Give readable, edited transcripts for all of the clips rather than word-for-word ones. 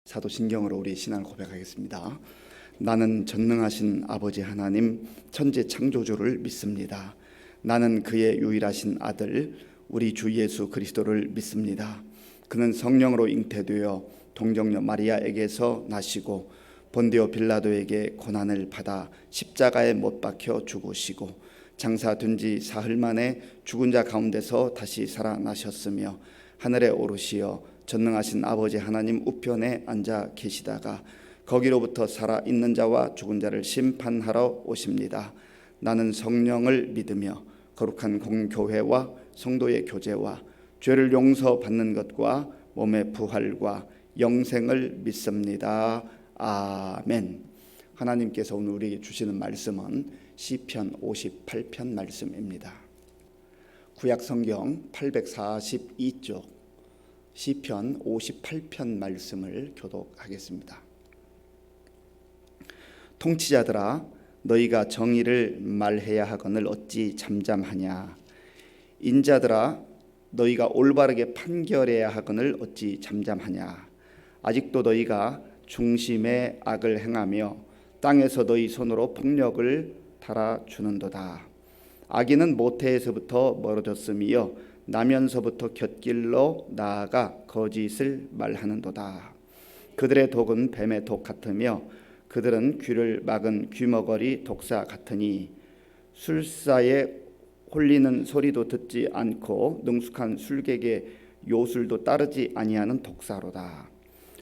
사도신경으로 우리 신앙을 고백하겠습니다. 나는 전능하신 아버지 하나님 천지 창조주를 믿습니다. 나는 그의 유일하신 아들 우리 주 예수 그리스도를 믿습니다. 그는 성령으로 잉태되어 동정녀 마리아에게서 나시고 본디오 빌라도에게 고난을 받아 십자가에 못 박혀 죽으시고 장사된 지 사흘 만에 죽은 자 가운데서 다시 살아나셨으며 하늘에 오르시어 전능하신 아버지 하나님 우편에 앉아 계시다가 거기로부터 살아있는 자와 죽은 자를 심판하러 오십니다. 나는 성령을 믿으며 거룩한 공교회와 성도의 교제와 죄를 용서받는 것과 몸의 부활과 영생을 믿습니다. 아멘. 하나님께서 오늘 우리에게 주시는 말씀은 시편 58편 말씀입니다. 구약 성경 842쪽 시편 58편 말씀을 교독하겠습니다. 통치자들아 너희가 정의를 말해야 하거늘 어찌 잠잠하냐. 인자들아 너희가 올바르게 판결해야 하거늘 어찌 잠잠하냐. 아직도 너희가 중심에 악을 행하며 땅에서 너희 손으로 폭력을 달아주는도다. 악인은 모태에서부터 멀어졌으며 나면서부터 곁길로 나아가 거짓을 말하는도다. 그들의 독은 뱀의 독 같으며 그들은 귀를 막은 귀머거리 독사 같으니 술사에 홀리는 소리도 듣지 않고 능숙한 술객의 요술도 따르지 아니하는 독사로다.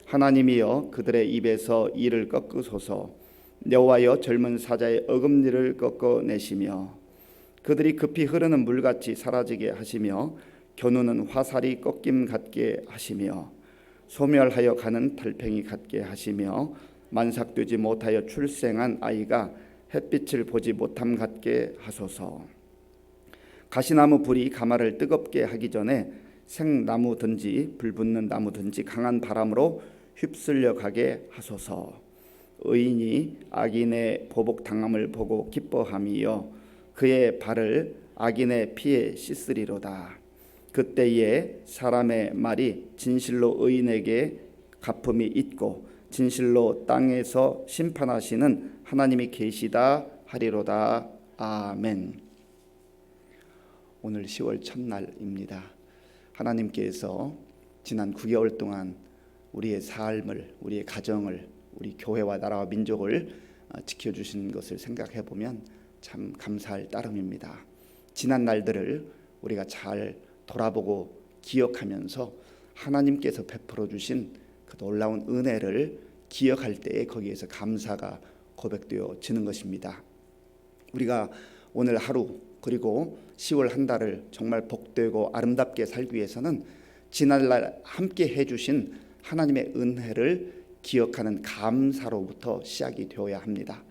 하나님이여 그들의 입에서 이를 꺾으소서. 여호와여 젊은 사자의 어금니를 꺾어내시며 그들이 급히 흐르는 물같이 사라지게 하시며 겨누는 화살이 꺾임 같게 하시며 소멸하여 가는 달팽이 같게 하시며 만삭되지 못하여 출생한 아이가 햇빛을 보지 못함 같게 하소서. 가시나무 불이 가마를 뜨겁게 하기 전에 생나무든지 불붙는 나무든지 강한 바람으로 휩쓸려 가게 하소서. 의인이 악인의 보복당함을 보고 기뻐함이요 그의 발을 악인의 피에 씻으리로다. 그때에 사람의 말이 진실로 의인에게 갚음이 있고 진실로 땅에서 심판하시는 하나님이 계시다 하리로다. 아멘. 오늘 10월 첫날입니다. 하나님께서 지난 9개월 동안 우리의 삶을, 우리의 가정을, 우리 교회와 나라와 민족을 지켜주신 것을 생각해 보면 참 감사할 따름입니다. 지난 날들을 우리가 잘 돌아보고 기억하면서 하나님께서 베풀어 주신 그 놀라운 은혜를 기억할 때에 거기에서 감사가 고백되어지는 것입니다. 우리가 오늘 하루 그리고 10월 한 달을 정말 복되고 아름답게 살기 위해서는 지난날 함께 해주신 하나님의 은혜를 기억하는 감사로부터 시작이 되어야 합니다.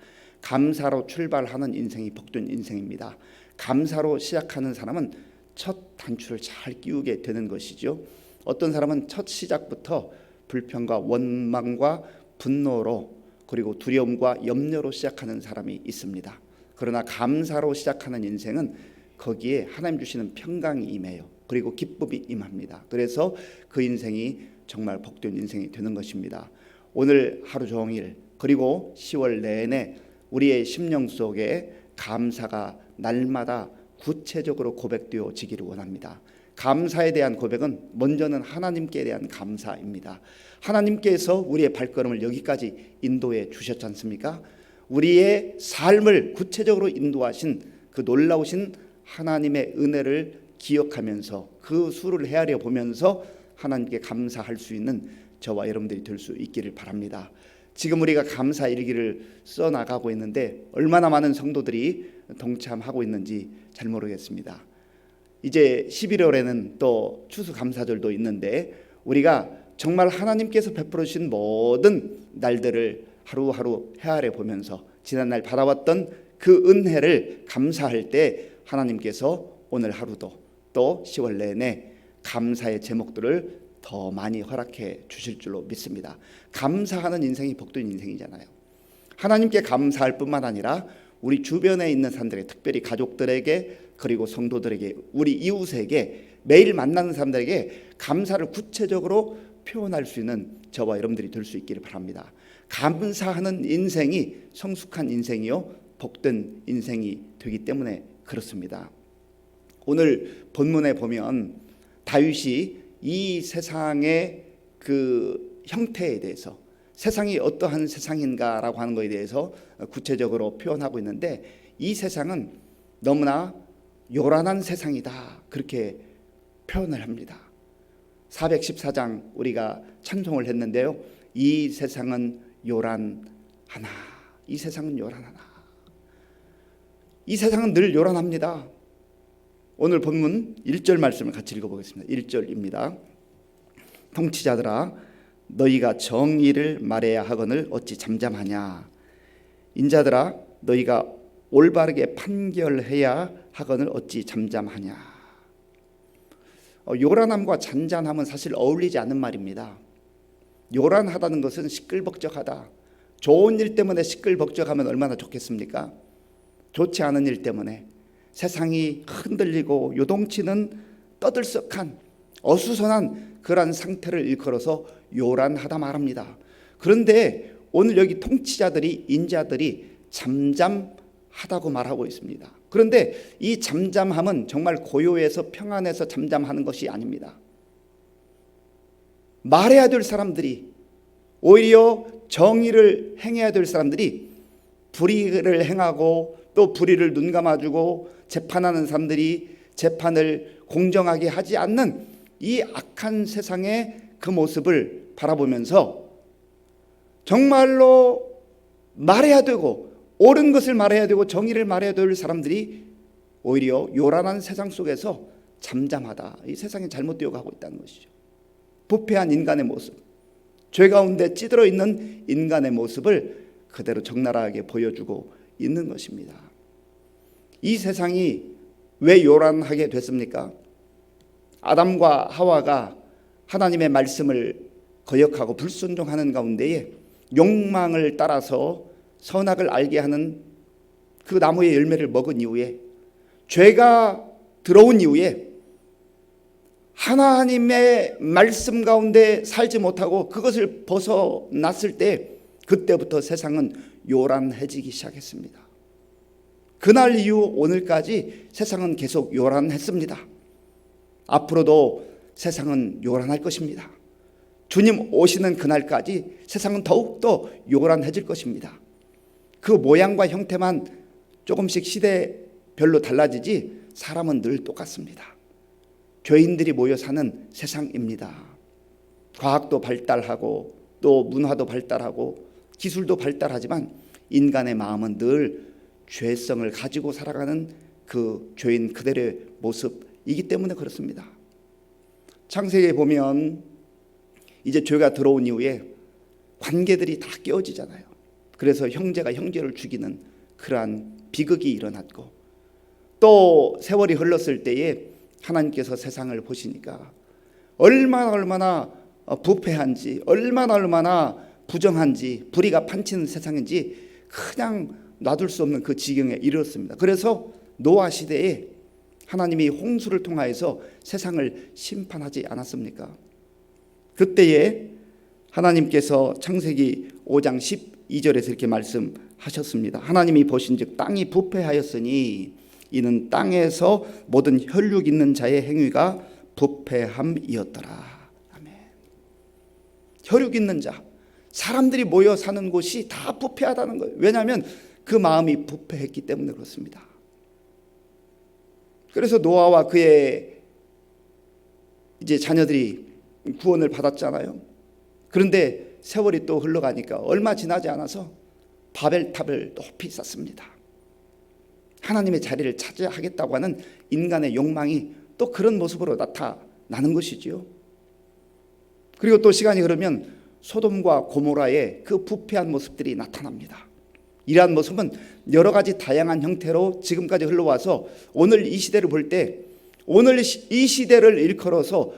감사로 출발하는 인생이 복된 인생입니다. 감사로 시작하는 사람은 첫 단추를 잘 끼우게 되는 것이죠. 어떤 사람은 첫 시작부터 불평과 원망과 분노로 그리고 두려움과 염려로 시작하는 사람이 있습니다. 그러나 감사로 시작하는 인생은 거기에 하나님 주시는 평강이 임해요. 그리고 기쁨이 임합니다. 그래서 그 인생이 정말 복된 인생이 되는 것입니다. 오늘 하루 종일 그리고 10월 내내 우리의 심령 속에 감사가 날마다 구체적으로 고백되어지기를 원합니다. 감사에 대한 고백은 먼저는 하나님께 대한 감사입니다. 하나님께서 우리의 발걸음을 여기까지 인도해 주셨지 않습니까? 우리의 삶을 구체적으로 인도하신 그 놀라우신 하나님의 은혜를 기억하면서 그 수를 헤아려 보면서 하나님께 감사할 수 있는 저와 여러분들이 될 수 있기를 바랍니다. 지금 우리가 감사 일기를 써나가고 있는데 얼마나 많은 성도들이 동참하고 있는지 잘 모르겠습니다. 이제 11월에는 또 추수감사절도 있는데 우리가 정말 하나님께서 베풀어 주신 모든 날들을 하루하루 헤아려 보면서 지난날 받아왔던 그 은혜를 감사할 때 하나님께서 오늘 하루도 또 10월 내내 감사의 제목들을 더 많이 허락해 주실 줄로 믿습니다. 감사하는 인생이 복된 인생이잖아요. 하나님께 감사할 뿐만 아니라 우리 주변에 있는 사람들에게, 특별히 가족들에게 그리고 성도들에게, 우리 이웃에게, 매일 만나는 사람들에게 감사를 구체적으로 표현할 수 있는 저와 여러분들이 될 수 있기를 바랍니다. 감사하는 인생이 성숙한 인생이요 복된 인생이 되기 때문에 그렇습니다. 오늘 본문에 보면 다윗이 이 세상의 그 형태에 대해서, 세상이 어떠한 세상인가라고 하는 것에 대해서 구체적으로 표현하고 있는데, 이 세상은 너무나 요란한 세상이다, 그렇게 표현을 합니다. 414장 우리가 찬송을 했는데요, 이 세상은 요란하나, 이 세상은 요란하나. 이 세상은 늘 요란합니다. 오늘 본문 1절 말씀을 같이 읽어보겠습니다. 1절입니다. 통치자들아, 너희가 정의를 말해야 하거늘 어찌 잠잠하냐. 인자들아, 너희가 올바르게 판결해야 하거늘 어찌 잠잠하냐. 요란함과 잔잔함은 사실 어울리지 않는 말입니다. 요란하다는 것은 시끌벅적하다. 좋은 일 때문에 시끌벅적하면 얼마나 좋겠습니까? 좋지 않은 일 때문에 세상이 흔들리고 요동치는 떠들썩한 어수선한 그러한 상태를 일컬어서 요란하다 말합니다. 그런데 오늘 여기 통치자들이, 인자들이 잠잠하다고 말하고 있습니다. 그런데 이 잠잠함은 정말 고요해서 평안해서 잠잠하는 것이 아닙니다. 말해야 될 사람들이, 오히려 정의를 행해야 될 사람들이 불의를 행하고 또 불의를 눈감아주고 재판하는 사람들이 재판을 공정하게 하지 않는 이 악한 세상의 그 모습을 바라보면서 정말로 말해야 되고 옳은 것을 말해야 되고 정의를 말해야 될 사람들이 오히려 요란한 세상 속에서 잠잠하다, 이 세상이 잘못되어 가고 있다는 것이죠. 부패한 인간의 모습, 죄 가운데 찌들어 있는 인간의 모습을 그대로 적나라하게 보여주고 있는 것입니다. 이 세상이 왜 요란하게 됐습니까? 아담과 하와가 하나님의 말씀을 거역하고 불순종하는 가운데에 욕망을 따라서 선악을 알게 하는 그 나무의 열매를 먹은 이후에, 죄가 들어온 이후에 하나님의 말씀 가운데 살지 못하고 그것을 벗어났을 때, 그때부터 세상은 요란해지기 시작했습니다. 그날 이후 오늘까지 세상은 계속 요란했습니다. 앞으로도 세상은 요란할 것입니다. 주님 오시는 그날까지 세상은 더욱더 요란해질 것입니다. 그 모양과 형태만 조금씩 시대별로 달라지지 사람은 늘 똑같습니다. 죄인들이 모여 사는 세상입니다. 과학도 발달하고 또 문화도 발달하고 기술도 발달하지만 인간의 마음은 늘 죄성을 가지고 살아가는 그 죄인 그대로의 모습이기 때문에 그렇습니다. 창세기에 보면 이제 죄가 들어온 이후에 관계들이 다 깨어지잖아요. 그래서 형제가 형제를 죽이는 그러한 비극이 일어났고, 또 세월이 흘렀을 때에 하나님께서 세상을 보시니까 얼마나 부패한지, 얼마나 부정한지, 불의가 판치는 세상인지 그냥 놔둘 수 없는 그 지경에 이르렀습니다. 그래서 노아 시대에 하나님이 홍수를 통하여서 세상을 심판하지 않았습니까? 그때에 하나님께서 창세기 5장 12절에서 이렇게 말씀하셨습니다. 하나님이 보신즉 땅이 부패하였으니 이는 땅에서 모든 혈육 있는 자의 행위가 부패함이었더라. 아멘. 혈육 있는 자, 사람들이 모여 사는 곳이 다 부패하다는 거예요. 왜냐하면 그 마음이 부패했기 때문에 그렇습니다. 그래서 노아와 그의 이제 자녀들이 구원을 받았잖아요. 그런데 세월이 또 흘러가니까 얼마 지나지 않아서 바벨탑을 높이 쌓습니다. 하나님의 자리를 차지하겠다고 하는 인간의 욕망이 또 그런 모습으로 나타나는 것이지요. 그리고 또 시간이 흐르면 소돔과 고모라의 그 부패한 모습들이 나타납니다. 이러한 모습은 여러 가지 다양한 형태로 지금까지 흘러와서 오늘 이 시대를 볼 때, 오늘 이 시대를 일컬어서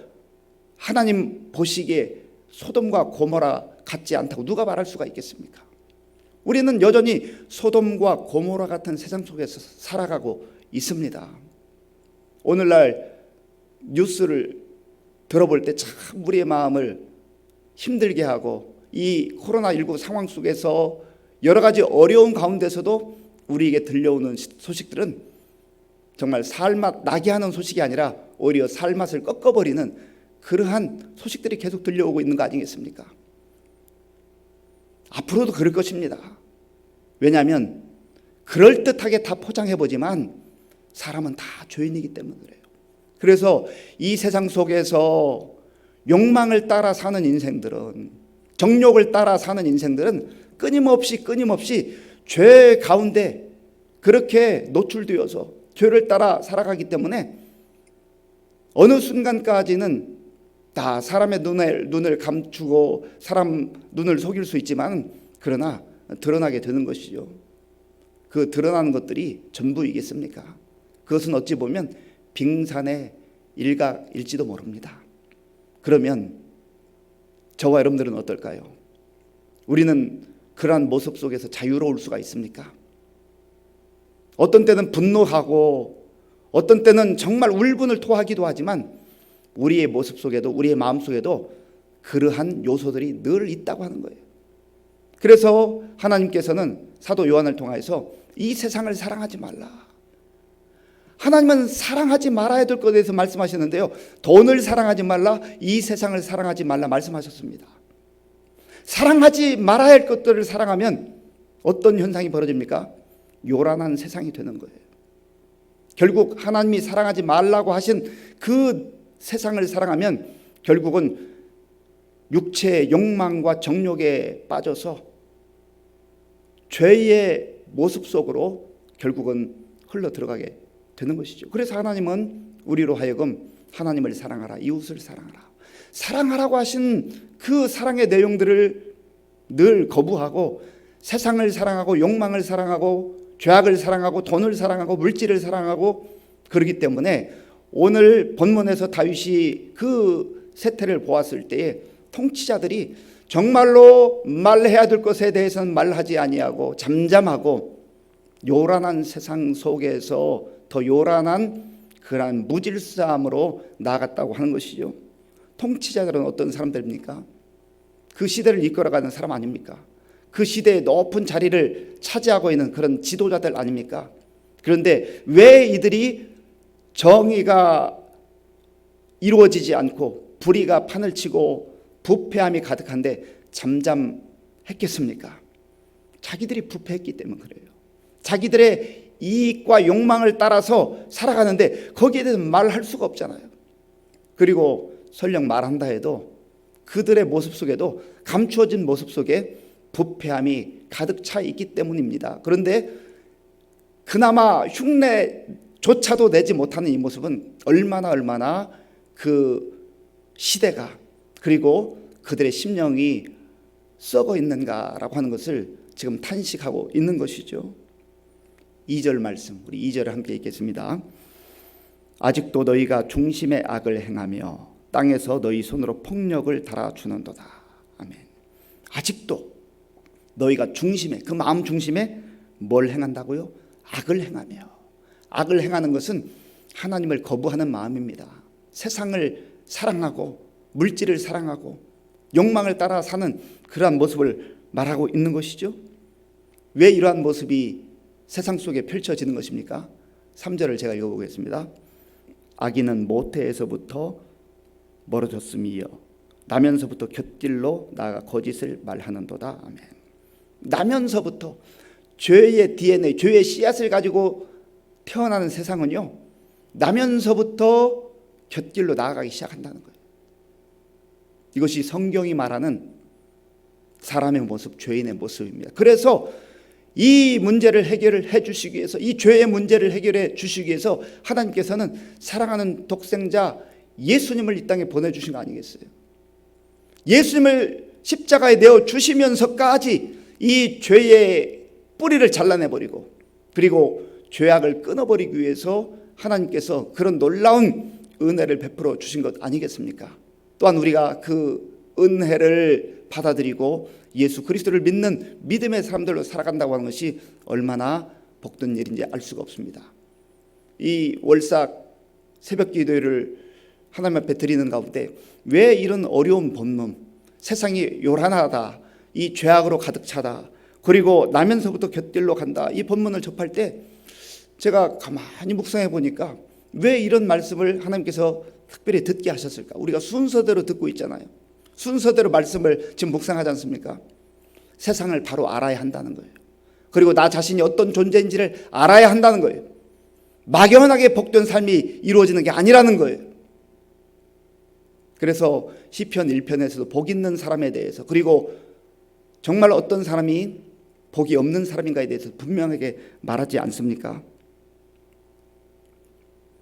하나님 보시기에 소돔과 고모라 같지 않다고 누가 말할 수가 있겠습니까? 우리는 여전히 소돔과 고모라 같은 세상 속에서 살아가고 있습니다. 오늘날 뉴스를 들어볼 때 참 우리의 마음을 힘들게 하고 이 코로나19 상황 속에서 여러 가지 어려운 가운데서도 우리에게 들려오는 소식들은 정말 살맛 나게 하는 소식이 아니라 오히려 살맛을 꺾어버리는 그러한 소식들이 계속 들려오고 있는 거 아니겠습니까? 앞으로도 그럴 것입니다. 왜냐하면 그럴듯하게 다 포장해보지만 사람은 다 죄인이기 때문에 그래요. 그래서 이 세상 속에서 욕망을 따라 사는 인생들은, 정욕을 따라 사는 인생들은 끊임없이 죄 가운데 그렇게 노출되어서 죄를 따라 살아가기 때문에 어느 순간까지는 다 사람의 눈을 감추고 사람 눈을 속일 수 있지만 그러나 드러나게 되는 것이죠. 그 드러나는 것들이 전부이겠습니까? 그것은 어찌 보면 빙산의 일각일지도 모릅니다. 그러면 저와 여러분들은 어떨까요? 우리는 그러한 모습 속에서 자유로울 수가 있습니까? 어떤 때는 분노하고 어떤 때는 정말 울분을 토하기도 하지만 우리의 모습 속에도, 우리의 마음 속에도 그러한 요소들이 늘 있다고 하는 거예요. 그래서 하나님께서는 사도 요한을 통해서 이 세상을 사랑하지 말라. 하나님은 사랑하지 말아야 될 것에 대해서 말씀하셨는데요, 돈을 사랑하지 말라, 이 세상을 사랑하지 말라 말씀하셨습니다. 사랑하지 말아야 할 것들을 사랑하면 어떤 현상이 벌어집니까? 요란한 세상이 되는 거예요. 결국 하나님이 사랑하지 말라고 하신 그 세상을 사랑하면 결국은 육체의 욕망과 정욕에 빠져서 죄의 모습 속으로 결국은 흘러 들어가게 되는 것이죠. 그래서 하나님은 우리로 하여금 하나님을 사랑하라, 이웃을 사랑하라, 사랑하라고 하신 그 사랑의 내용들을 늘 거부하고 세상을 사랑하고 욕망을 사랑하고 죄악을 사랑하고 돈을 사랑하고 물질을 사랑하고 그러기 때문에 오늘 본문에서 다윗이 그 세태를 보았을 때에 통치자들이 정말로 말해야 될 것에 대해서는 말하지 아니하고 잠잠하고 요란한 세상 속에서 더 요란한 그러한 무질서함으로 나아갔다고 하는 것이죠. 통치자들은 어떤 사람들입니까? 그 시대를 이끌어가는 사람 아닙니까? 그 시대의 높은 자리를 차지하고 있는 그런 지도자들 아닙니까? 그런데 왜 이들이 정의가 이루어지지 않고 불의가 판을 치고 부패함이 가득한데 잠잠했겠습니까? 자기들이 부패했기 때문에 그래요. 자기들의 이익과 욕망을 따라서 살아가는데 거기에 대해서 말할 수가 없잖아요. 그리고 설령 말한다 해도 그들의 모습 속에도 감추어진 모습 속에 부패함이 가득 차 있기 때문입니다. 그런데 그나마 흉내조차도 내지 못하는 이 모습은 얼마나 그 시대가 그리고 그들의 심령이 썩어 있는가라고 하는 것을 지금 탄식하고 있는 것이죠. 2절 말씀, 우리 2절을 함께 읽겠습니다. 아직도 너희가 중심의 악을 행하며 땅에서 너희 손으로 폭력을 달아주는도다. 아멘. 아직도 너희가 중심에, 그 마음 중심에 뭘 행한다고요? 악을 행하며. 악을 행하는 것은 하나님을 거부하는 마음입니다. 세상을 사랑하고 물질을 사랑하고 욕망을 따라 사는 그러한 모습을 말하고 있는 것이죠. 왜 이러한 모습이 세상 속에 펼쳐지는 것입니까? 3절을 제가 읽어보겠습니다. 악인은 모태에서부터 멀어졌음이요 나면서부터 곁길로 나아가 거짓을 말하는도다. 아멘. 나면서부터 죄의 DNA, 죄의 씨앗을 가지고 태어나는 세상은요, 나면서부터 곁길로 나아가기 시작한다는 거예요. 이것이 성경이 말하는 사람의 모습, 죄인의 모습입니다. 그래서 이 문제를 해결해 주시기 위해서, 이 죄의 문제를 해결해 주시기 위해서 하나님께서는 사랑하는 독생자 예수님을 이 땅에 보내주신 거 아니겠어요? 예수님을 십자가에 내어 주시면서까지 이 죄의 뿌리를 잘라내버리고 그리고 죄악을 끊어버리기 위해서 하나님께서 그런 놀라운 은혜를 베풀어 주신 것 아니겠습니까? 또한 우리가 그 은혜를 받아들이고 예수 그리스도를 믿는 믿음의 사람들로 살아간다고 하는 것이 얼마나 복된 일인지 알 수가 없습니다. 이 월삭 새벽 기도를 하나님 앞에 드리는 가운데 왜 이런 어려운 본문, 세상이 요란하다, 이 죄악으로 가득 차다, 그리고 나면서부터 곁길로 간다, 이 본문을 접할 때 제가 가만히 묵상해 보니까 왜 이런 말씀을 하나님께서 특별히 듣게 하셨을까? 우리가 순서대로 듣고 있잖아요. 순서대로 말씀을 지금 묵상하지 않습니까? 세상을 바로 알아야 한다는 거예요. 그리고 나 자신이 어떤 존재인지를 알아야 한다는 거예요. 막연하게 복된 삶이 이루어지는 게 아니라는 거예요. 그래서 시편 1편에서도 복 있는 사람에 대해서, 그리고 정말 어떤 사람이 복이 없는 사람인가에 대해서 분명하게 말하지 않습니까?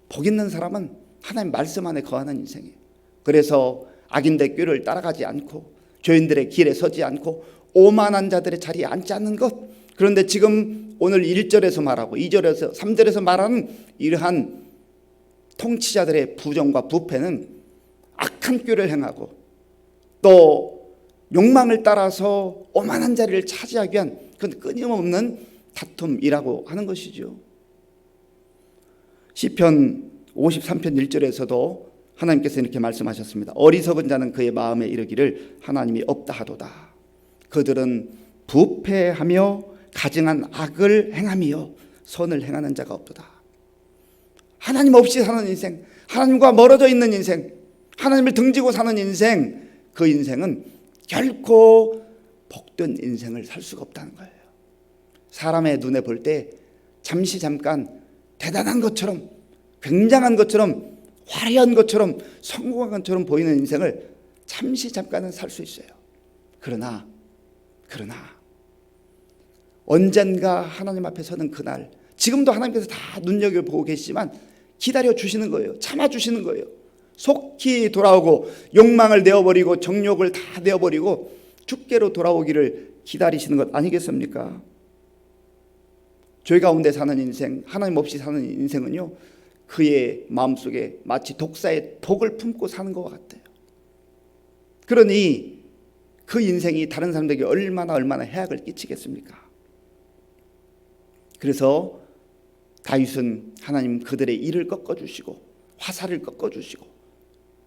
복 있는 사람은 하나님 말씀 안에 거하는 인생이에요. 그래서 악인들의 꾀를 따라가지 않고 죄인들의 길에 서지 않고 오만한 자들의 자리에 앉지 않는 것. 그런데 지금 오늘 1절에서 말하고 2절에서 3절에서 말하는 이러한 통치자들의 부정과 부패는 악한 꾀를 행하고 또 욕망을 따라서 오만한 자리를 차지하기 위한 그건 끊임없는 다툼이라고 하는 것이죠. 시편 53편 1절에서도 하나님께서 이렇게 말씀하셨습니다. 어리석은 자는 그의 마음에 이르기를 하나님이 없다 하도다. 그들은 부패하며 가증한 악을 행하며 선을 행하는 자가 없도다. 하나님 없이 사는 인생, 하나님과 멀어져 있는 인생, 하나님을 등지고 사는 인생, 그 인생은 결코 복된 인생을 살 수가 없다는 거예요. 사람의 눈에 볼 때 잠깐 대단한 것처럼, 굉장한 것처럼, 화려한 것처럼, 성공한 것처럼 보이는 인생을 잠깐은 살 수 있어요. 그러나 언젠가 하나님 앞에 서는 그날, 지금도 하나님께서 다 눈여겨보고 계시지만 기다려 주시는 거예요. 참아 주시는 거예요. 속히 돌아오고 욕망을 내어버리고 정욕을 다 내어버리고 주께로 돌아오기를 기다리시는 것 아니겠습니까? 죄 가운데 사는 인생, 하나님 없이 사는 인생은요, 그의 마음속에 마치 독사의 독을 품고 사는 것 같아요. 그러니 그 인생이 다른 사람들에게 얼마나 해악을 끼치겠습니까? 그래서 다윗은 하나님 그들의 일을 꺾어주시고 화살을 꺾어주시고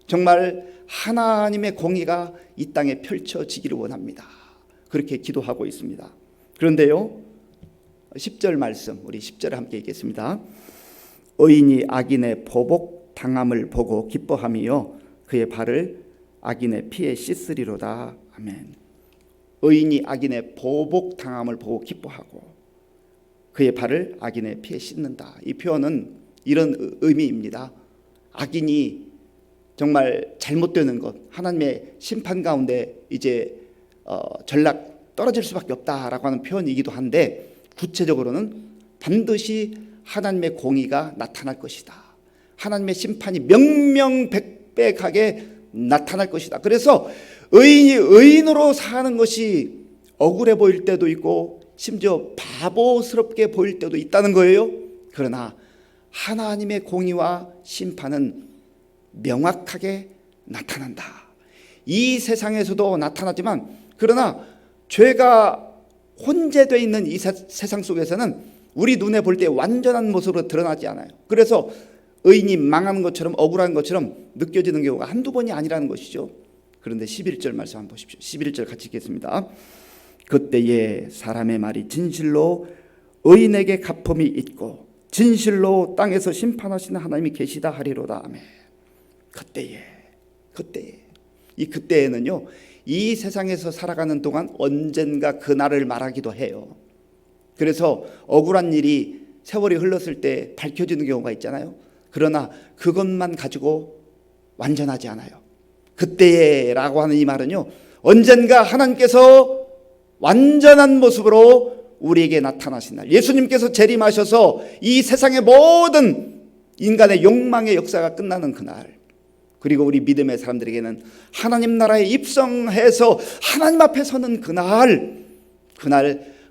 정말 하나님의 공의가 이 땅에 펼쳐지기를 원합니다. 그렇게 기도하고 있습니다. 그런데요, 10절 말씀, 우리 10절에 함께 읽겠습니다. 의인이 악인의 보복 당함을 보고 기뻐하며 그의 발을 악인의 피에 씻으리로다. 아멘. 의인이 악인의 보복 당함을 보고 기뻐하고 그의 발을 악인의 피에 씻는다. 이 표현은 이런 의미입니다. 악인이 정말 잘못되는 것, 하나님의 심판 가운데 이제 전락 떨어질 수밖에 없다라고 하는 표현이기도 한데, 구체적으로는 반드시 하나님의 공의가 나타날 것이다. 하나님의 심판이 명명백백하게 나타날 것이다. 그래서 의인이 의인으로 사는 것이 억울해 보일 때도 있고 심지어 바보스럽게 보일 때도 있다는 거예요. 그러나 하나님의 공의와 심판은 명확하게 나타난다. 이 세상에서도 나타나지만, 그러나 죄가 혼재되어 있는 이 세상 속에서는 우리 눈에 볼 때 완전한 모습으로 드러나지 않아요. 그래서 의인이 망하는 것처럼 억울한 것처럼 느껴지는 경우가 한두 번이 아니라는 것이죠. 그런데 11절 말씀 한번 보십시오. 11절 같이 읽겠습니다. 그때에 사람의 말이 진실로 의인에게 갚음이 있고 진실로 땅에서 심판하시는 하나님이 계시다 하리로다. 아멘. 그때에 이 그때에는요, 이 세상에서 살아가는 동안 언젠가 그날을 말하기도 해요. 그래서 억울한 일이 세월이 흘렀을 때 밝혀지는 경우가 있잖아요. 그러나 그것만 가지고 완전하지 않아요. 그때라고 하는 이 말은요, 언젠가 하나님께서 완전한 모습으로 우리에게 나타나신 날, 예수님께서 재림하셔서 이 세상의 모든 인간의 욕망의 역사가 끝나는 그날, 그리고 우리 믿음의 사람들에게는 하나님 나라에 입성해서 하나님 앞에 서는 그날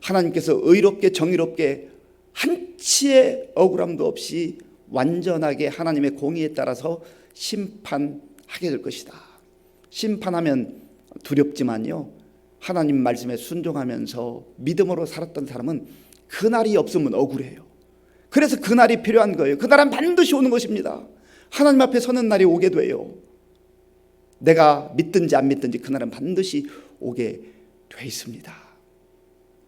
하나님께서 의롭게 정의롭게 한치의 억울함도 없이 완전하게 하나님의 공의에 따라서 심판하게 될 것이다. 심판하면 두렵지만요, 하나님 말씀에 순종하면서 믿음으로 살았던 사람은 그날이 없으면 억울해요. 그래서 그날이 필요한 거예요. 그날은 반드시 오는 것입니다. 하나님 앞에 서는 날이 오게 돼요. 내가 믿든지 안 믿든지 그날은 반드시 오게 돼 있습니다.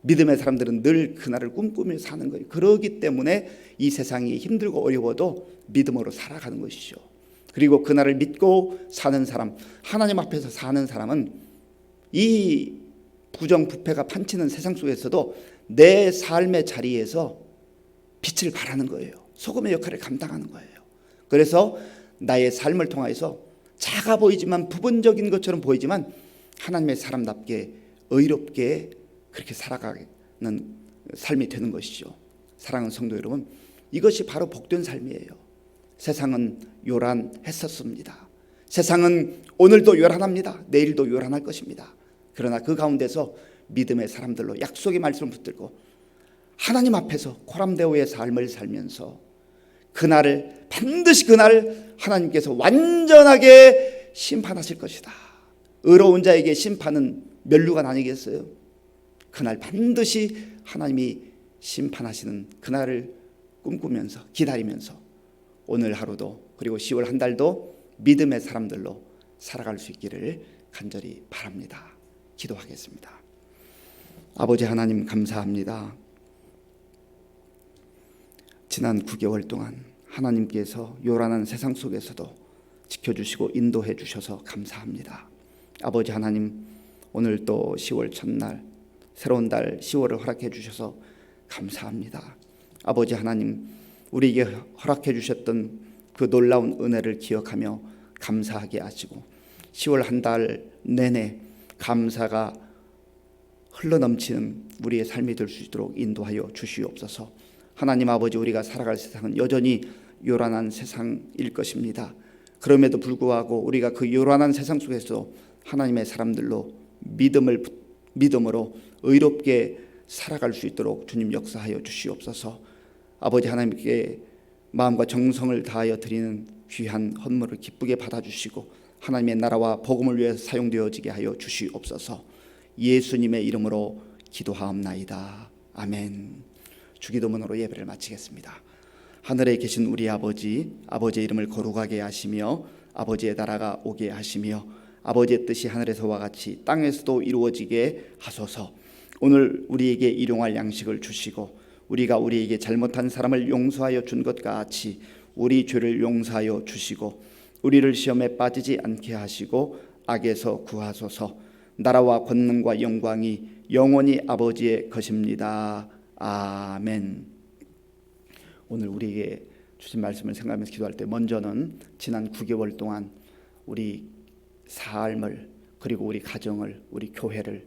믿음의 사람들은 늘 그날을 꿈꾸며 사는 거예요. 그러기 때문에 이 세상이 힘들고 어려워도 믿음으로 살아가는 것이죠. 그리고 그날을 믿고 사는 사람, 하나님 앞에서 사는 사람은 이 부정부패가 판치는 세상 속에서도 내 삶의 자리에서 빛을 발하는 거예요. 소금의 역할을 감당하는 거예요. 그래서 나의 삶을 통해서 작아 보이지만, 부분적인 것처럼 보이지만 하나님의 사람답게 의롭게 그렇게 살아가는 삶이 되는 것이죠. 사랑하는 성도 여러분, 이것이 바로 복된 삶이에요. 세상은 요란했었습니다. 세상은 오늘도 요란합니다. 내일도 요란할 것입니다. 그러나 그 가운데서 믿음의 사람들로 약속의 말씀을 붙들고 하나님 앞에서 코람데오의 삶을 살면서 그날을, 반드시 그날을 하나님께서 완전하게 심판하실 것이다. 의로운 자에게 심판은 면류관 아니겠어요? 그날 반드시 하나님이 심판하시는 그날을 꿈꾸면서 기다리면서 오늘 하루도, 그리고 10월 한 달도 믿음의 사람들로 살아갈 수 있기를 간절히 바랍니다. 기도하겠습니다. 아버지 하나님, 감사합니다. 지난 9개월 동안 하나님께서 요란한 세상 속에서도 지켜주시고 인도해 주셔서 감사합니다. 아버지 하나님, 오늘 또 10월 첫날 새로운 달 10월을 허락해 주셔서 감사합니다. 아버지 하나님, 우리에게 허락해 주셨던 그 놀라운 은혜를 기억하며 감사하게 하시고 10월 한 달 내내 감사가 흘러넘치는 우리의 삶이 될 수 있도록 인도하여 주시옵소서. 하나님 아버지, 우리가 살아갈 세상은 여전히 요란한 세상일 것입니다. 그럼에도 불구하고 우리가 그 요란한 세상 속에서 하나님의 사람들로 믿음으로 의롭게 살아갈 수 있도록 주님 역사하여 주시옵소서. 아버지 하나님께 마음과 정성을 다하여 드리는 귀한 헌물을 기쁘게 받아주시고 하나님의 나라와 복음을 위해서 사용되어지게 하여 주시옵소서. 예수님의 이름으로 기도하옵나이다. 아멘. 주기도문으로 예배를 마치겠습니다. 하늘에 계신 우리 아버지, 아버지의 이름을 거룩하게 하시며 아버지의 나라가 오게 하시며 아버지의 뜻이 하늘에서와 같이 땅에서도 이루어지게 하소서. 오늘 우리에게 일용할 양식을 주시고 우리가 우리에게 잘못한 사람을 용서하여 준 것 같이 우리 죄를 용서하여 주시고 우리를 시험에 빠지지 않게 하시고 악에서 구하소서. 나라와 권능과 영광이 영원히 아버지의 것입니다. 아멘. 오늘 우리에게 주신 말씀을 생각하면서 기도할 때 먼저는 지난 9개월 동안 우리 삶을, 그리고 우리 가정을, 우리 교회를,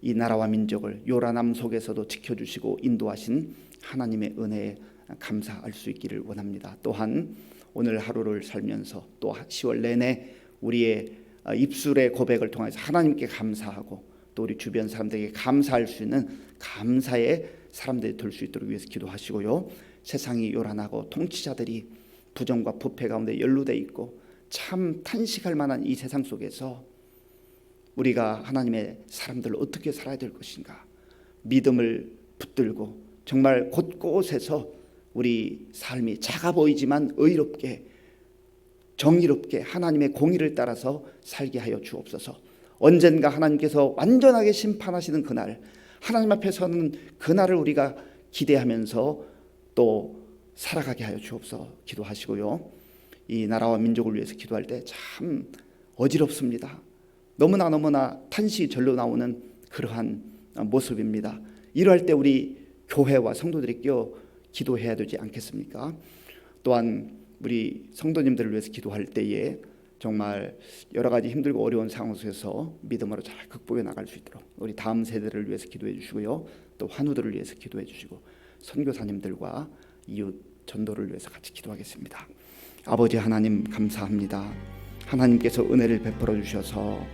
이 나라와 민족을 요란함 속에서도 지켜주시고 인도하신 하나님의 은혜에 감사할 수 있기를 원합니다. 또한 오늘 하루를 살면서 또 10월 내내 우리의 입술의 고백을 통해서 하나님께 감사하고 또 우리 주변 사람들에게 감사할 수 있는 감사의 사람들이 될 수 있도록 위해서 기도하시고요. 세상이 요란하고 통치자들이 부정과 부패 가운데 연루되어 있고 참 탄식할 만한 이 세상 속에서 우리가 하나님의 사람들로 어떻게 살아야 될 것인가, 믿음을 붙들고 정말 곳곳에서 우리 삶이 작아 보이지만 의롭게 정의롭게 하나님의 공의를 따라서 살게 하여 주옵소서. 언젠가 하나님께서 완전하게 심판하시는 그날, 하나님 앞에 서는 그날을 우리가 기대하면서 또 살아가게 하여 주옵소서 기도하시고요. 이 나라와 민족을 위해서 기도할 때 참 어지럽습니다. 너무나 탄식이 절로 나오는 그러한 모습입니다. 이러할 때 우리 교회와 성도들이 끼어 기도해야 되지 않겠습니까? 또한 우리 성도님들을 위해서 기도할 때에 정말 여러 가지 힘들고 어려운 상황 속에서 믿음으로 잘 극복해 나갈 수 있도록 우리 다음 세대를 위해서 기도해 주시고요. 또 환우들을 위해서 기도해 주시고 선교사님들과 이웃 전도를 위해서 같이 기도하겠습니다. 아버지 하나님, 감사합니다. 하나님께서 은혜를 베풀어 주셔서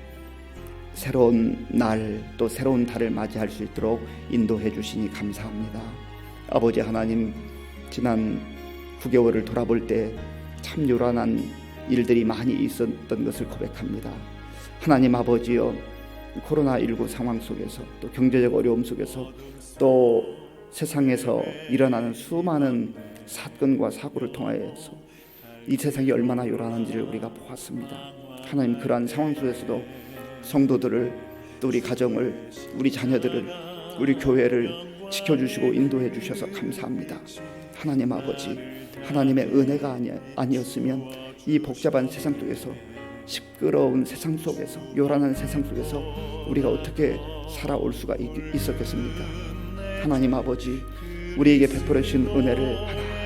새로운 날 또 새로운 달을 맞이할 수 있도록 인도해 주시니 감사합니다. 아버지 하나님, 지난 9개월을 돌아볼 때 참 요란한 일들이 많이 있었던 것을 고백합니다. 하나님 아버지여, 코로나19 상황 속에서 또 경제적 어려움 속에서 또 세상에서 일어나는 수많은 사건과 사고를 통하여서 이 세상이 얼마나 요란한지를 우리가 보았습니다. 하나님 그러한 상황 속에서도 성도들을 또 우리 가정을 우리 자녀들을 우리 교회를 지켜주시고 인도해 주셔서 감사합니다. 하나님 아버지, 하나님의 은혜가 아니었으면 이 복잡한 세상 속에서 시끄러운 세상 속에서 요란한 세상 속에서 우리가 어떻게 살아올 수가 있었겠습니까? 하나님 아버지, 우리에게 베풀어 주신 은혜를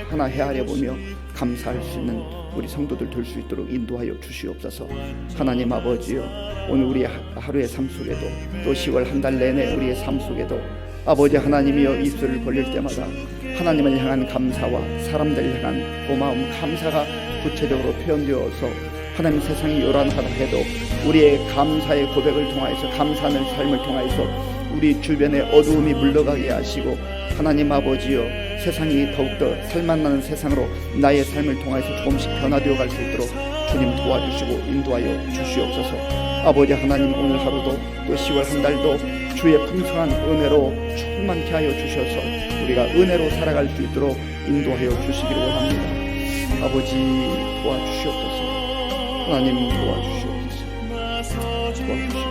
하나하나 헤아려 보며 감사할 수 있는 우리 성도들 될 수 있도록 인도하여 주시옵소서. 하나님 아버지요, 오늘 우리 하루의 삶 속에도 또 10월 한 달 내내 우리의 삶 속에도 아버지 하나님이여 입술을 벌릴 때마다 하나님을 향한 감사와 사람들을 향한 고마움 감사가 구체적으로 표현되어서 하나님 세상이 요란하다 해도 우리의 감사의 고백을 통하여서 감사하는 삶을 통하여서 우리 주변에 어두움이 물러가게 하시고 하나님 아버지여 세상이 더욱더 살맛나는 세상으로 나의 삶을 통해서 조금씩 변화되어 갈 수 있도록 주님 도와주시고 인도하여 주시옵소서. 아버지 하나님, 오늘 하루도 또 10월 한 달도 주의 풍성한 은혜로 충만케 하여 주셔서 우리가 은혜로 살아갈 수 있도록 인도하여 주시기를 원합니다. 아버지 도와주시옵소서. 하나님 도와주시옵소서. 도와주시옵소서.